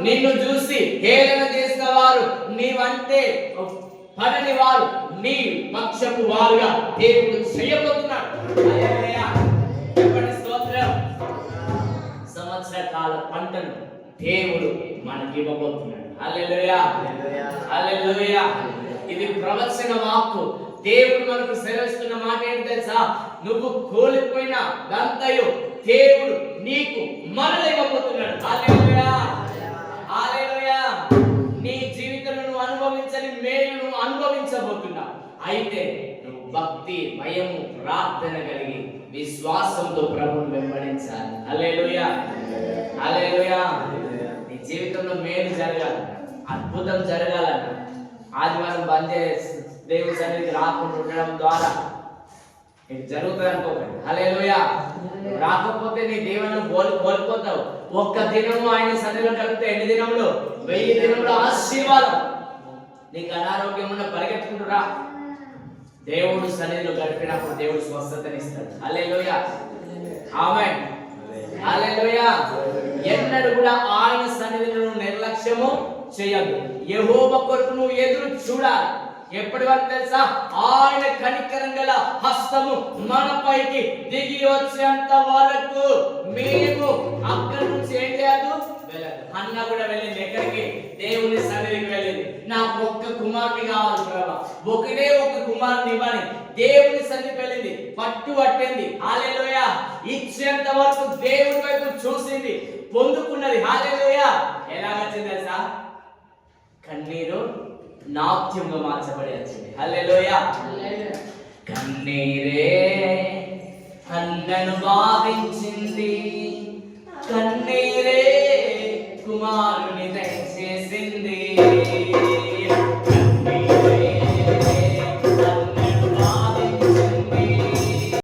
నిన్ను చూసి హేళన చేసిన వారు, నీవంటే పడని వారు నీ పక్షపు వారుగా దేవుడు చేయబోతున్నాడు. హల్లెలూయా, చెప్పండి స్తోత్రం. సంవత్సర కాల పంటను దేవుడు మనకి ఇవ్వబోతున్నాడు. హల్లెలూయా, హల్లెలూయా. ఇది ప్రవచన వాక్కు. దేవుడు మనకు సెలవిస్తున్న మాట ఏంటి తెలుసా? నువ్వు కోల్పోయిన దంతయు దేవుడు నీకు మరల ఇవ్వబోతున్నాడు. హల్లెలూయా, హల్లెలూయా. నీ జీవితంలో నువ్వు అనుభవించని మేలును అనుభవించబోతున్నావు. అయితే నువ్వు భక్తి, భయము, ప్రార్థన కలిగి విశ్వాసంతో ప్రభువును వెంబడించాలి. హల్లెలూయా, హల్లెలూయా. నీ జీవితంలో మేలు జరగాలి, అద్భుతం జరగాలన్న ఆదివారం బంద్ చేసి దేవుని సన్నిధికి రాకుండా ఉండడం ద్వారా నీకు జరుగుతుంది అనుకోకండి. హల్లెలూయా. రాకపోతే నీ దేవుని కోల్పోతావు. ఒక్క దినము ఆయన సన్నిధిలో కలిపితే ఎన్ని దినములు? 1000 దినములు ఆశీర్వాదం. నీకు అనారోగ్యం ఉన్న పరిగెత్తుకుంటురా, దేవుడు సన్నిధిలో గడిపినప్పుడు దేవుడు స్వస్థతని ఇస్తాడు. హల్లెలూయా, ఆమేన్, హల్లెలూయా. ఎన్నడూ కూడా ఆయన సన్నిధిలో నిర్లక్ష్యము చేయదు. యెహోవా కొరకు నువ్వు ఎదురు చూడాలి. ఎప్పటి వరకు తెలుసా? ఆయన కనికరం గల హస్తము మనపైకి దిగి వచ్చేంత వరకు మేము అక్కడి నుంచి ఏం చేయదు, వెళ్ళదు. అన్న కూడా వెళ్ళింది ఎక్కడికి? దేవుని సన్నిధికి వెళ్ళింది. నాకు ఒక్క కుమారుని కావాలి ప్రభా, ఒకటే ఒక కుమారుని ఇవ్వని దేవుని సన్నిధికి వెళ్ళింది. పట్టింది. హల్లెలూయా. ఇచ్చేంత వరకు దేవుని వైపు చూసింది, పొందుకున్నది. హల్లెలూయా. ఎలాగొచ్చింది తెలుసా? కన్నీరు నాట్యంగా మార్చబడి వచ్చింది. హల్లెలూయా. కన్నీరే అన్నను భావించింది, కన్నీరే కుమారుని దయచేసింది.